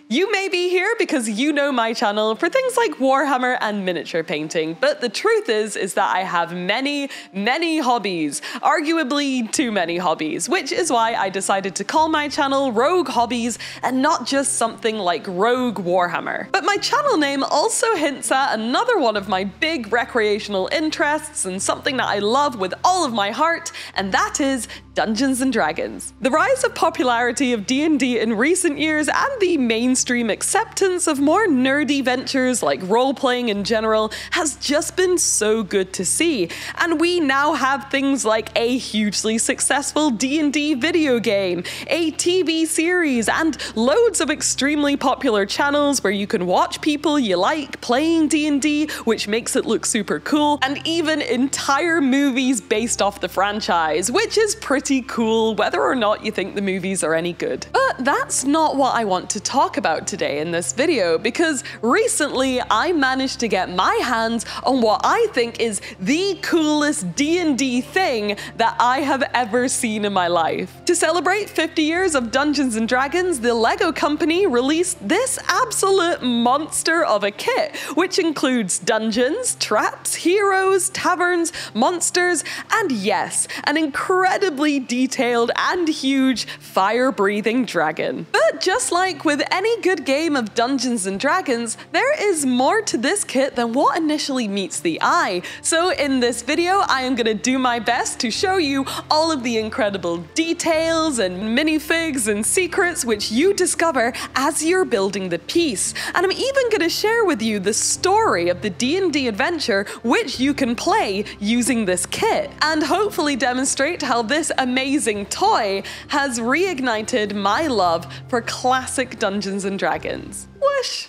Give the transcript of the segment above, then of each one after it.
You may be here because you know my channel for things like Warhammer and miniature painting, but the truth is that I have many hobbies, arguably too many hobbies, which is why I decided to call my channel Rogue Hobbies and not just something like Rogue Warhammer. But my channel name also hints at another one of my big recreational interests and something that I love with all of my heart, and that is Dungeons & Dragons. The rise of popularity of D&D in recent years and the mainstream acceptance of more nerdy ventures like role-playing in general has just been so good to see. And we now have things like a hugely successful D&D video game, a TV series, and loads of extremely popular channels where you can watch people you like playing D&D, which makes it look super cool, and even entire movies based off the franchise, which is pretty cool whether or not you think the movies are any good. But that's not what I want to talk about today in this video, because recently I managed to get my hands on what I think is the coolest D&D thing that I have ever seen in my life. To celebrate 50 years of Dungeons & Dragons, the LEGO company released this absolute monster of a kit, which includes dungeons, traps, heroes, taverns, monsters, and yes, an incredibly detailed and huge fire-breathing dragon. But just like with any good game of Dungeons & Dragons, there is more to this kit than what initially meets the eye. So in this video, I am gonna do my best to show you all of the incredible details and minifigs and secrets which you discover as you're building the piece. And I'm even gonna share with you the story of the D&D adventure which you can play using this kit, and hopefully demonstrate how this amazing toy has reignited my love for classic Dungeons & Dragons. Whoosh!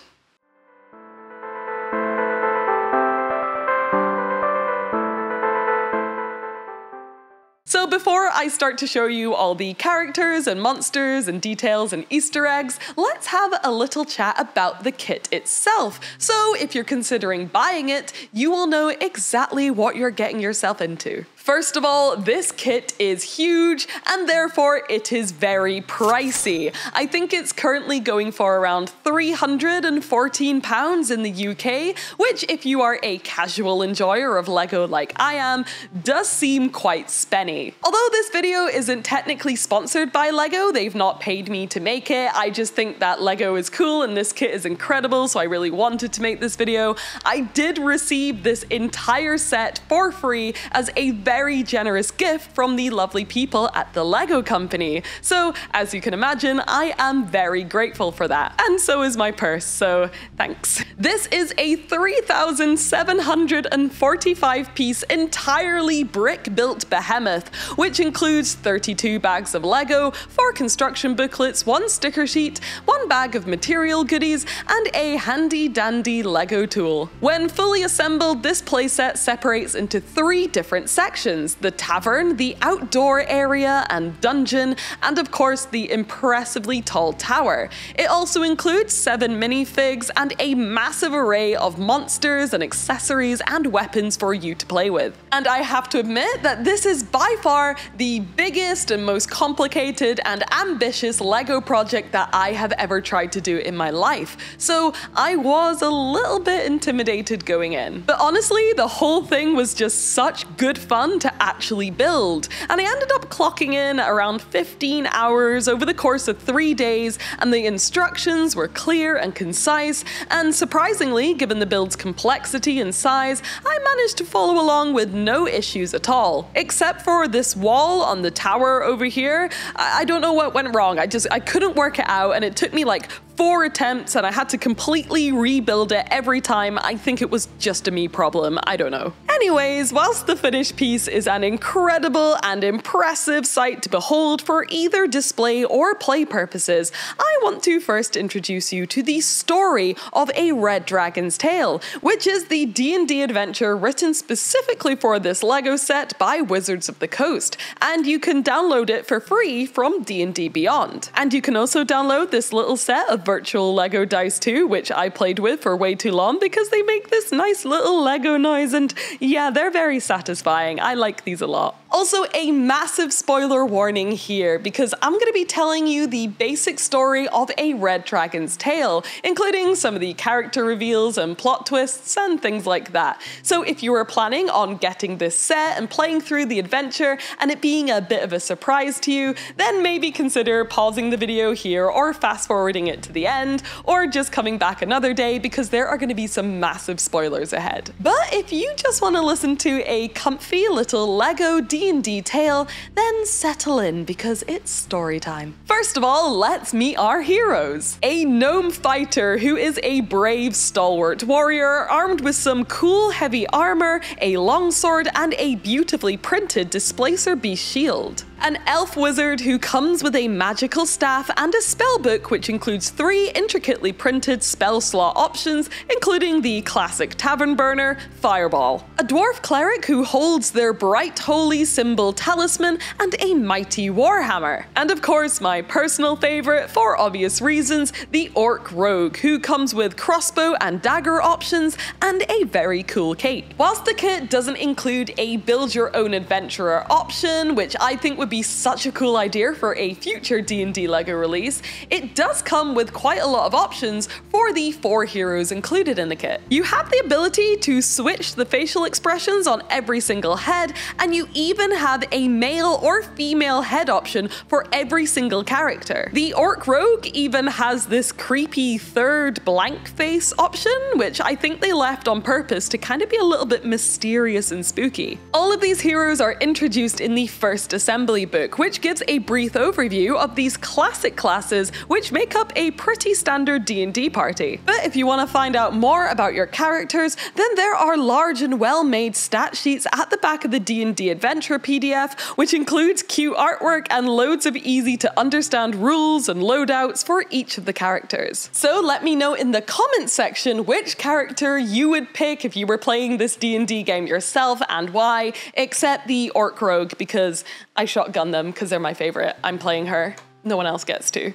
So before I start to show you all the characters and monsters and details and Easter eggs, let's have a little chat about the kit itself. So if you're considering buying it, you will know exactly what you're getting yourself into. First of all, this kit is huge and therefore it is very pricey. I think it's currently going for around £314 in the UK, which if you are a casual enjoyer of LEGO like I am, does seem quite spenny. Although this video isn't technically sponsored by LEGO, they've not paid me to make it, I just think that LEGO is cool and this kit is incredible, so I really wanted to make this video. I did receive this entire set for free as a very generous gift from the lovely people at the LEGO company. So as you can imagine, I am very grateful for that. And so is my purse, so thanks. This is a 3,745 piece entirely brick built behemoth, which includes 32 bags of LEGO, 4 construction booklets, 1 sticker sheet, 1 bag of material goodies, and a handy dandy LEGO tool. When fully assembled, this playset separates into 3 different sections: the tavern, the outdoor area and dungeon, and of course the impressively tall tower. It also includes 7 minifigs and a massive array of monsters and accessories and weapons for you to play with. And I have to admit that this is by far the biggest and most complicated and ambitious LEGO project that I have ever tried to do in my life, so I was a little bit intimidated going in. But honestly, the whole thing was just such good fun to actually build, and I ended up clocking in around 15 hours over the course of 3 days, and the instructions were clear and concise, and surprisingly, given the build's complexity and size, I managed to follow along with no issues at all. Except for this wall on the tower over here, I don't know what went wrong, I couldn't work it out, and it took me like 4 attempts and I had to completely rebuild it every time. I think it was just a me problem, I don't know. Anyways, whilst the finished piece is an incredible and impressive sight to behold for either display or play purposes, I want to first introduce you to the story of A Red Dragon's Tale, which is the D&D adventure written specifically for this LEGO set by Wizards of the Coast, and you can download it for free from D&D Beyond. And you can also download this little set of virtual Lego dice too, which I played with for way too long because they make this nice little Lego noise, and yeah, they're very satisfying. I like these a lot. Also, a massive spoiler warning here, because I'm going to be telling you the basic story of A Red Dragon's Tale, including some of the character reveals and plot twists and things like that. So if you were planning on getting this set and playing through the adventure and it being a bit of a surprise to you, then maybe consider pausing the video here or fast forwarding it to the end, or just coming back another day because there are going to be some massive spoilers ahead. But if you just want to listen to a comfy little Lego D&D tale, then settle in because it's story time. First of all, let's meet our heroes. A gnome fighter who is a brave, stalwart warrior armed with some cool heavy armor, a longsword, and a beautifully printed Displacer Beast shield. An elf wizard who comes with a magical staff and a spellbook which includes 3 intricately printed spell slot options, including the classic Tavern Burner, Fireball. A dwarf cleric who holds their bright holy symbol talisman and a mighty warhammer. And of course, my personal favorite, for obvious reasons, the orc rogue who comes with crossbow and dagger options and a very cool cape. Whilst the kit doesn't include a build your own adventurer option, which I think would be such a cool idea for a future D&D Lego release, it does come with quite a lot of options for the 4 heroes included in the kit. You have the ability to switch the facial expressions on every single head, and you even have a male or female head option for every single character. The orc rogue even has this creepy third blank face option, which I think they left on purpose to kind of be a little bit mysterious and spooky. All of these heroes are introduced in the first assembly book, which gives a brief overview of these classic classes which make up a pretty standard D&D party. But if you want to find out more about your characters, then there are large and well-made stat sheets at the back of the D&D Adventure PDF, which includes cute artwork and loads of easy to understand rules and loadouts for each of the characters. So let me know in the comments section which character you would pick if you were playing this D&D game yourself and why, except the orc rogue, because I shotgun them because they're my favorite. I'm playing her. No one else gets to.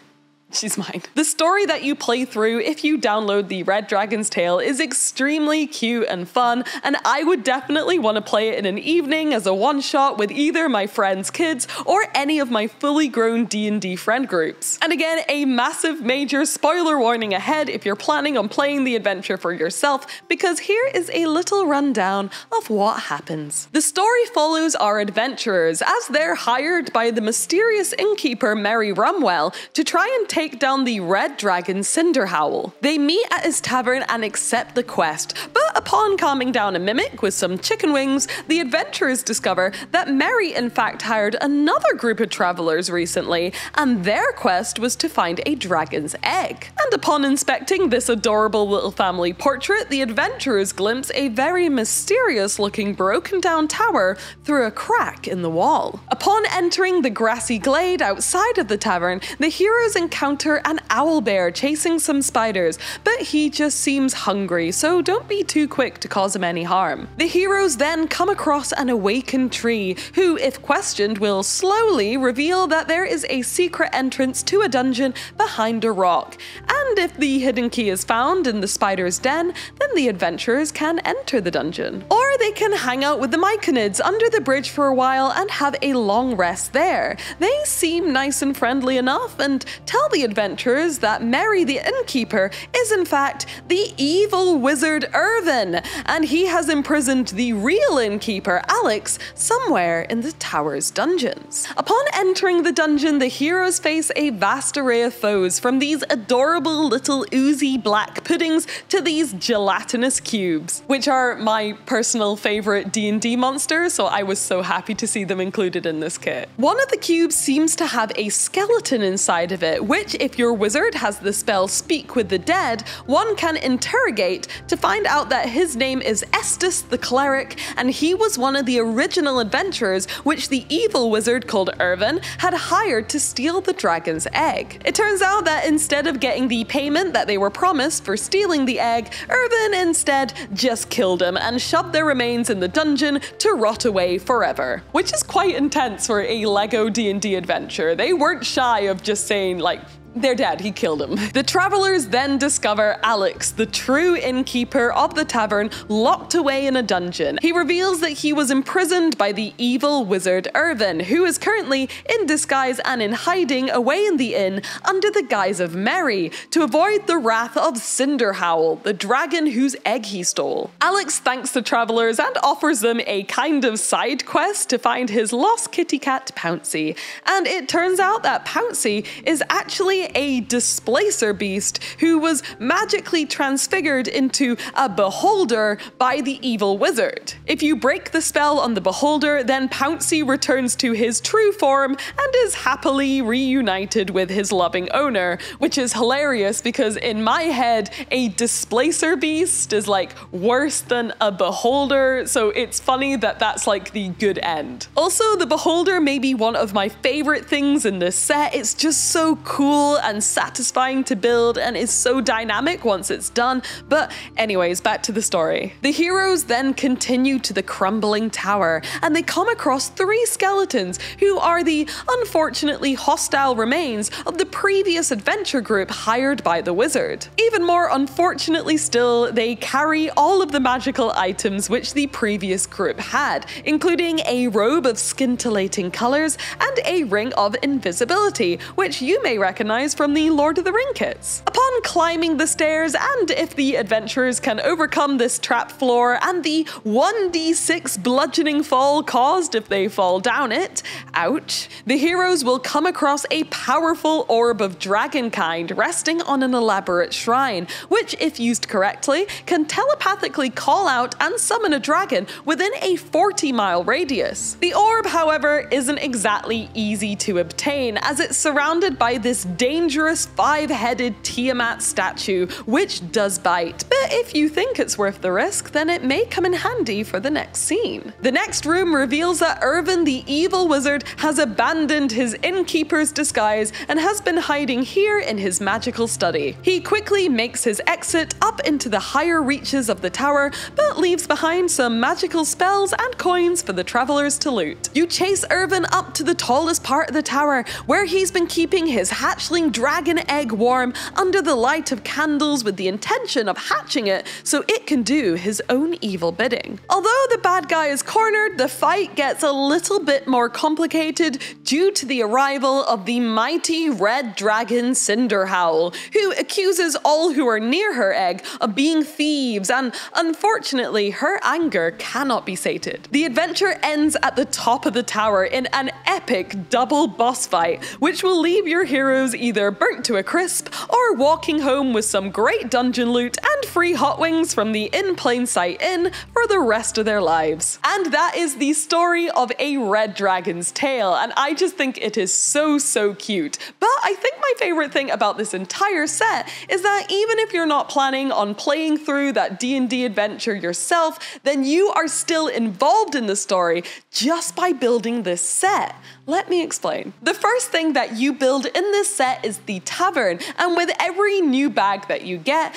She's mine. The story that you play through if you download the Red Dragon's Tale is extremely cute and fun, and I would definitely want to play it in an evening as a one-shot with either my friends' kids or any of my fully grown D&D friend groups. And again, a massive major spoiler warning ahead if you're planning on playing the adventure for yourself, because here is a little rundown of what happens. The story follows our adventurers as they're hired by the mysterious innkeeper Merry Rumwell to try and take down the Red Dragon Cinderhowl. They meet at his tavern and accept the quest, but upon calming down a mimic with some chicken wings, the adventurers discover that Merry in fact hired another group of travelers recently, and their quest was to find a dragon's egg. And upon inspecting this adorable little family portrait, the adventurers glimpse a very mysterious looking broken down tower through a crack in the wall. Upon entering the grassy glade outside of the tavern, the heroes encounter an owlbear chasing some spiders, but he just seems hungry, so don't be too quick to cause him any harm. The heroes then come across an awakened tree, who, if questioned, will slowly reveal that there is a secret entrance to a dungeon behind a rock, and if the hidden key is found in the spider's den, then the adventurers can enter the dungeon. Or they can hang out with the Myconids under the bridge for a while and have a long rest there. They seem nice and friendly enough, and tell the adventurers that Merry the innkeeper is in fact the evil wizard Irvin, and he has imprisoned the real innkeeper Alex somewhere in the tower's dungeons. Upon entering the dungeon, the heroes face a vast array of foes, from these adorable little oozy black puddings to these gelatinous cubes, which are my personal favorite D&D monster, so I was so happy to see them included in this kit. One of the cubes seems to have a skeleton inside of it, which, if your wizard has the spell Speak with the Dead, one can interrogate to find out that his name is Estus the Cleric, and he was one of the original adventurers which the evil wizard called Irvin had hired to steal the dragon's egg. It turns out that instead of getting the payment that they were promised for stealing the egg, Irvin instead just killed him and shoved their remains in the dungeon to rot away forever. Which is quite intense for a Lego D&D adventure. They weren't shy of just saying, like, They're dead, he killed them. The travelers then discover Alex, the true innkeeper of the tavern, locked away in a dungeon. He reveals that he was imprisoned by the evil wizard Irvin, who is currently in disguise and in hiding away in the inn under the guise of Mary, to avoid the wrath of Cinderhowl, the dragon whose egg he stole. Alex thanks the travelers and offers them a kind of side quest to find his lost kitty cat Pouncy. And it turns out that Pouncy is actually a displacer beast who was magically transfigured into a beholder by the evil wizard. If you break the spell on the beholder, then Pouncy returns to his true form and is happily reunited with his loving owner, which is hilarious because in my head, a displacer beast is like worse than a beholder, so it's funny that that's like the good end. Also, the beholder may be one of my favorite things in this set. It's just so cool and satisfying to build and is so dynamic once it's done. But anyways, back to the story. The heroes then continue to the crumbling tower and they come across 3 skeletons who are the unfortunately hostile remains of the previous adventure group hired by the wizard. Even more unfortunately still, they carry all of the magical items which the previous group had, including a robe of scintillating colors and a ring of invisibility, which you may recognize from the Lord of the Ring kits. Upon climbing the stairs, and if the adventurers can overcome this trap floor and the 1d6 bludgeoning fall caused if they fall down it, ouch, the heroes will come across a powerful orb of dragonkind resting on an elaborate shrine, which, if used correctly, can telepathically call out and summon a dragon within a 40-mile radius. The orb, however, isn't exactly easy to obtain, as it's surrounded by this dangerous 5-headed Tiamat statue, which does bite, but if you think it's worth the risk, then it may come in handy for the next scene. The next room reveals that Irvin the evil wizard has abandoned his innkeeper's disguise and has been hiding here in his magical study. He quickly makes his exit up into the higher reaches of the tower, but leaves behind some magical spells and coins for the travelers to loot. You chase Irvin up to the tallest part of the tower, where he's been keeping his hatchling dragon egg warm under the light of candles with the intention of hatching it so it can do his own evil bidding. Although the bad guy is cornered, the fight gets a little bit more complicated due to the arrival of the mighty red dragon Cinderhowl, who accuses all who are near her egg of being thieves, and unfortunately her anger cannot be sated. The adventure ends at the top of the tower in an epic double boss fight, which will leave your heroes either burnt to a crisp or walking home with some great dungeon loot and free hot wings from the In Plain Sight Inn for the rest of their lives. And that is the story of A Red Dragon's Tale, and I just think it is so cute. But I think my favorite thing about this entire set is that even if you're not planning on playing through that D&D adventure yourself, then you are still involved in the story just by building this set. Let me explain. The first thing that you build in this set is the tavern, and with every new bag that you get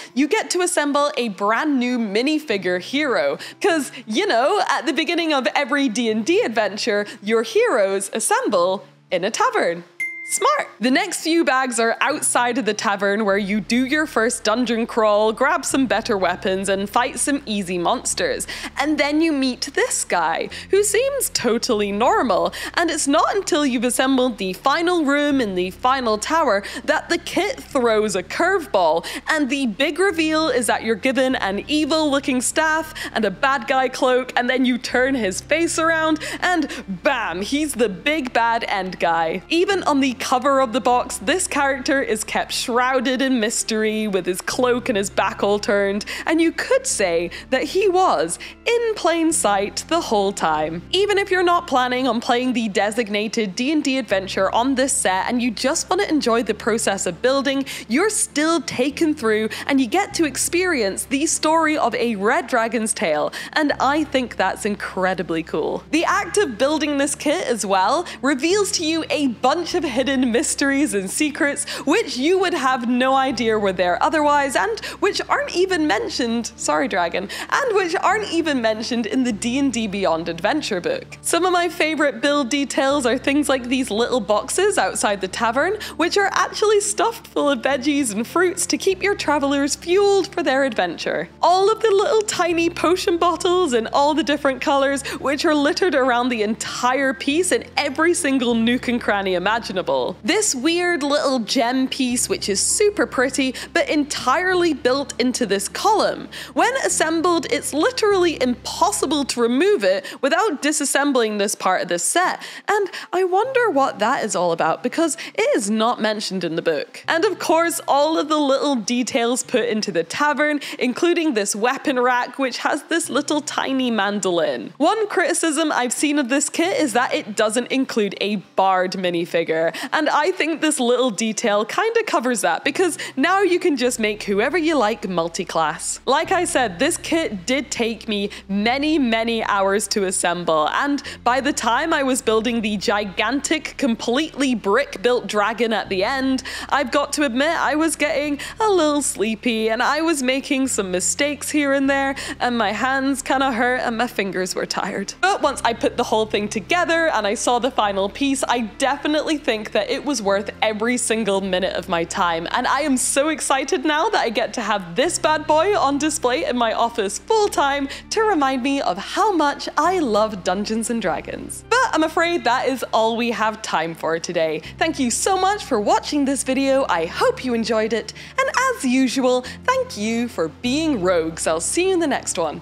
to assemble a brand new minifigure hero. Because, you know, at the beginning of every D&D adventure, your heroes assemble in a tavern. Smart! The next few bags are outside of the tavern where you do your first dungeon crawl, grab some better weapons, and fight some easy monsters. And then you meet this guy, who seems totally normal, and it's not until you've assembled the final room in the final tower that the kit throws a curveball, and the big reveal is that you're given an evil-looking staff and a bad guy cloak, and then you turn his face around, and bam, he's the big bad end guy. Even on the cover of the box, this character is kept shrouded in mystery with his cloak and his back all turned, and you could say that he was in plain sight the whole time. Even if you're not planning on playing the designated D&D adventure on this set and you just want to enjoy the process of building, you're still taken through and you get to experience the story of A Red Dragon's Tale, and I think that's incredibly cool. The act of building this kit as well reveals to you a bunch of hidden hidden mysteries and secrets which you would have no idea were there otherwise, and which aren't even mentioned, sorry dragon, and which aren't even mentioned in the D&D Beyond adventure book. Some of my favorite build details are things like these little boxes outside the tavern, which are actually stuffed full of veggies and fruits to keep your travelers fueled for their adventure. All of the little tiny potion bottles in all the different colors, which are littered around the entire piece in every single nook and cranny imaginable. This weird little gem piece, which is super pretty, but entirely built into this column. When assembled, it's literally impossible to remove it without disassembling this part of the set, and I wonder what that is all about because it is not mentioned in the book. And of course, all of the little details put into the tavern, including this weapon rack which has this little tiny mandolin. One criticism I've seen of this kit is that it doesn't include a bard minifigure, and I think this little detail kinda covers that because now you can just make whoever you like multi-class. Like I said, this kit did take me many hours to assemble, and by the time I was building the gigantic, completely brick-built dragon at the end, I've got to admit I was getting a little sleepy and I was making some mistakes here and there, and my hands kinda hurt and my fingers were tired. But once I put the whole thing together and I saw the final piece, I definitely think that it was worth every single minute of my time, and I am so excited now that I get to have this bad boy on display in my office full time to remind me of how much I love Dungeons & Dragons. But I'm afraid that is all we have time for today. Thank you so much for watching this video. I hope you enjoyed it, and as usual, thank you for being rogues. I'll see you in the next one.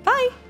Bye!